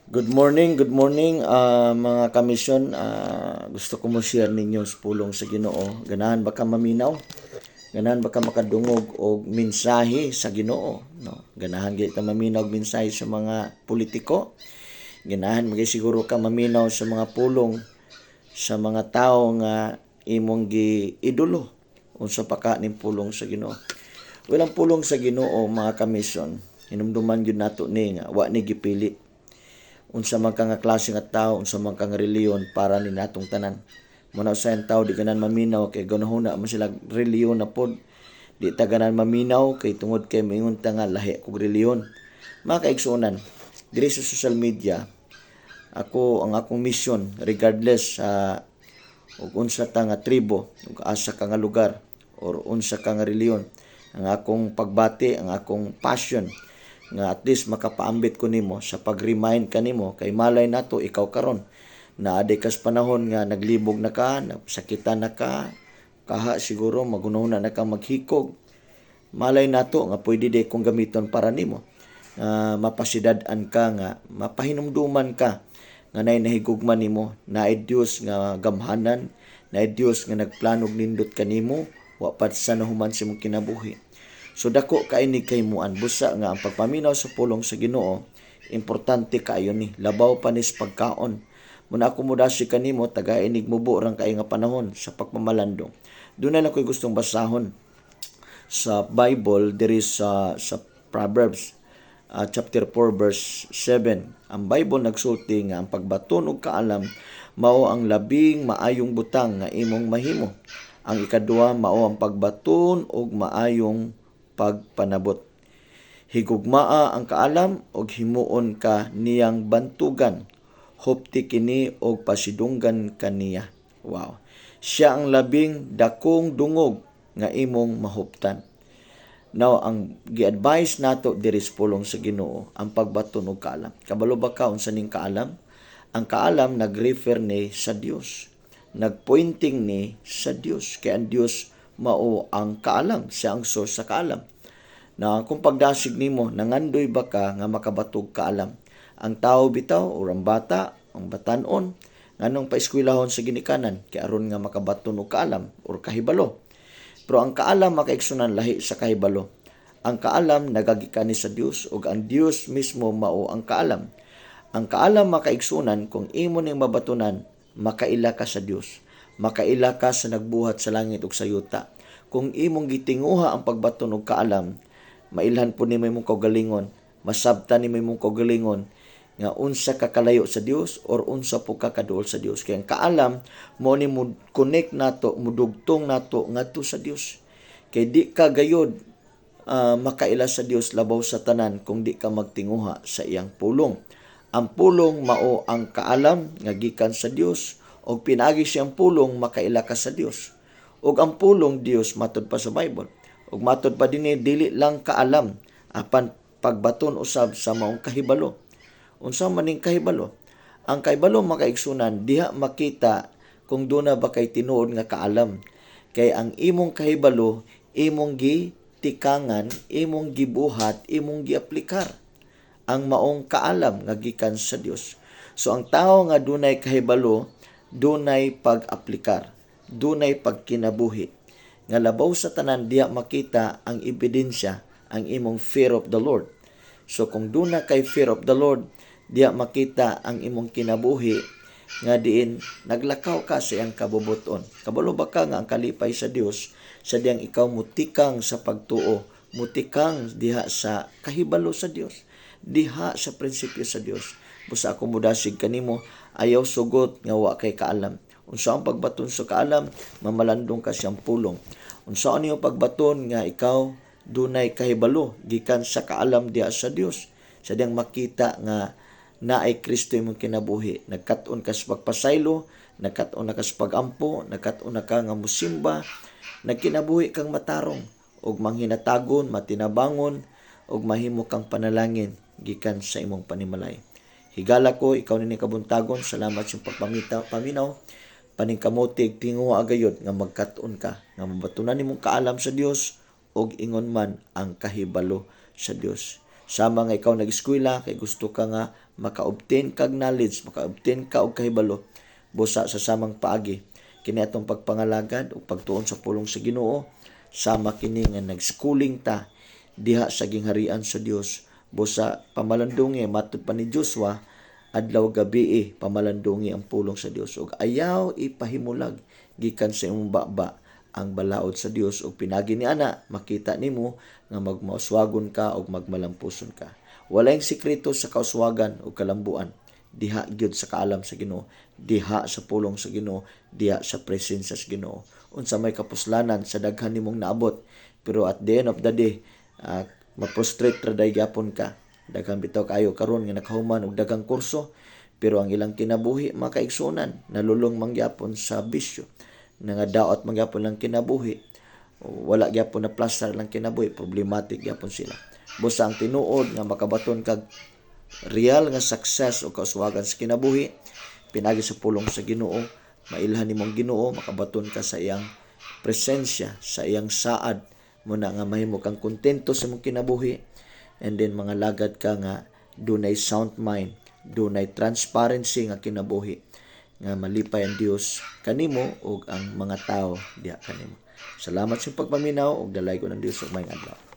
Good morning mga kamisyon. Gusto ko mo share ninyo sa pulong sa Ginoo. Ganahan ba ka maminaw? Ganahan ba ka makadungog og mensahe sa Ginoo? No? Ganahan gyud ta maminaw og mensahe sa mga politiko. Ganahan magay siguro ka maminaw sa mga pulong sa mga tao nga imong giidolo unsa pa ka ning pulong sa Ginoo. Walang pulong sa Ginoo mga kamisyon. Hinumduman gyud nato ni nga wa ni gipili unsa man ka nga klase nga tao, unsa man ka nga reliyon para ni natong tanan. Muna usahay tao di ganan maminaw kay gunahuna man sila reliyon na pod. Di ta ganan maminaw kay tungod kay moingon ta nga lahi kog reliyon. Mga kaigsuonan, diri sa social media, ang akong mission regardless sa ug unsa ta nga tribo, ug asa ka nga lugar or unsa ka nga reliyon, ang akong pagbati, ang akong passion nga at least makapaambit ko nimo sa pag-remind kanimo kay malay nato ikaw karon na aday kas panahon nga naglibog na ka, sakitan na ka, kaha siguro magunahon na ka maghikog. Malay nato nga pwede day kong gamiton para nimo. Mapasidad-an ka nga mapahinumduman ka nga nay nahigugman nimo, naay Dios nga gamhanan, naay Dios nga nagplanog nindot kanimo, wa pat sa nahuman sa imong kinabuhi. So dako kaini kay muan busa nga ang pagpaminaw sa pulong sa Ginoo importante kaayo ni labaw pa nis pagkaon. Muna akomodasi kanimo taga-inig mubo rang kay nga panahon sa pagmamalandong. Dunay na ko'y gustong basahon sa Bible diri sa Proverbs chapter 4 verse 7. Ang Bible nagsulti nga ang pagbaton og kaalam mao ang labing maayong butang nga imong mahimo. Ang ikaduha mao ang pagbaton og maayong pagpanabot. Higugmaa ang kaalam og himuon ka niyang bantugan. Hupti kini og pasidunggan kaniya. Wow. Siya ang labing dakong dungog nga imong mahuptan. Now, ang gi-advise nato diri sa pulong sa Ginoo ang pagbaton og kaalam. Kabalo ba ka unsa ning kaalam? Ang kaalam nag-refer ni sa Dios. Nagpointing ni sa Dios. Kaya ang Dios mao ang kaalam, siya ang source sa kaalam. Na kung pagdasig nimo nangandoy ba ka nga makabatog kaalam? Ang tao bitaw o ang bata, ang batanon nganong paeskwelahon sa ginikanan kay aron nga makabaton og kaalam or kahibalo. Pero ang kaalam makaigsunan lahi sa kahibalo. Ang kaalam nagagikan ni sa Dios ug ang Dios mismo mao ang kaalam. Ang kaalam makaigsunan kung imo ning mabatunan, makaila ka sa Dios. Makaila ka sa nagbuhat sa langit ug sa yuta. Kung imong gitinguha ang pagbaton og kaalam, mailhan po ni imong kaugalingon, masabtan ni imong kaugalingon nga unsa ka kalayo sa Dios or unsa po ka kaduol sa Dios. Kaya ang kaalam mo ni mo connect nato, mudugtong nato ngadto sa Dios. Kay di ka gayod makaila sa Dios labaw sa tanan kung di ka magtinguha sa iyang pulong. Ang pulong mao ang kaalam nga gikan sa Dios og pinaagi siyang pulong makaila ka sa Dios. Og ang pulong Dios matud pa sa Bible. Og matud pa dinhi dili lang kaalam apan pagbaton usab sa maong kahibalo. Unsa man ning kahibalo? Ang kahibalo makaigsunan diha makita kung duna ba kay tinuod nga kaalam. Kay ang imong kahibalo imong gitikangan, imong gibuhat, imong giaplikar ang maong kaalam nga gikan sa Dios. So ang tao nga dunay kahibalo, dunay pag-aplikar, dunay pagkinabuhi. Nga labaw sa tanan diha makita ang ebidensya, ang imong fear of the Lord. So kung duna kay fear of the Lord, diha makita ang imong kinabuhi nga diin naglakaw ka sa iyang kabubuton. Kabalo ba ka nga ang kalipay sa Dios sa diyang ikaw mutikang sa pagtuo, mutikang diha sa kahibalo sa Dios, diha sa prinsipyo sa Dios. Busa akomodasig kanimo ayaw sugot nga wa kay kaalam. Unsa ang pagbaton sa kaalam? Mamalandong ka siyang pulong. Unsa niyo pagbaton nga ikaw dunay kahibalo gikan sa kaalam diha sa Dios. Sa diyang makita nga naay Kristo imong kinabuhi. Nagkat-on ka sa pagpasaylo, nagkat-on ka sa pagampo, nagkat-on ka nga musimba, nagkinabuhi kang matarong og manghinatagon, matinabangon og mahimo kang panalangin gikan sa imong panimalay. Higala ko ikaw ni kabuntagon, salamat sa paminaw, paningkamutig tinguha agayod nga magkat-on ka nga mabatunan nimong kaalam sa Dios og ingon man ang kahibalo sa Dios. Sama nga ikaw nag-eskwela kay gusto ka nga maka-obtain kag knowledge, maka-obtain ka og kahibalo busa sa samang paagi. Kini atong pagpangalagad ug pagtuon sa pulong sa Ginoo, sama kini nga nag-schooling ta diha sa gingharian sa Dios busa pamalandungi matud pa ni Joshua adlaw gabi pamalandungi ang pulong sa Dios ug ayaw ipahimulag gikan sa imong baba ang balaod sa Dios ug pinagi ni ana makita nimo nga magmauswagon ka ug magmalampuson ka. Walay sikreto sa kauswagan ug kalambuan diha gyud sa kaalam sa Ginoo, diha sa pulong sa Ginoo, diha sa presensya sa Ginoo. Unsa may kapuslanan sa daghan nimong naabot, pero at the end of the day ma-frustrate ra day gyapon ka. Daghang bitaw kayo karon nga nakahuman og daghang kurso pero ang ilang kinabuhi makaigsunan, nalulong mangyapon sa bisyo. Nangadaot mangyapon lang kinabuhi. Wala gyapon na plaster lang kinabuhi, problematic gyapon sila. Busa ang tinuod nga makabaton kag real nga success o kauswagan sa kinabuhi pinagi sa pulong sa Ginoo, mailhan nimong Ginoo, makabaton ka sa iyang presensya, sa iyang saad, muna nga mahimo kang kontento sa imong kinabuhi, and then mga lagad ka nga dunay sound mind, dunay transparency nga kinabuhi, nga malipay ang Dios kanimo ug ang mga tao diha kanimo. Salamat sa pagpaminaw ug dalay ko ng Dios ug maayong adlaw.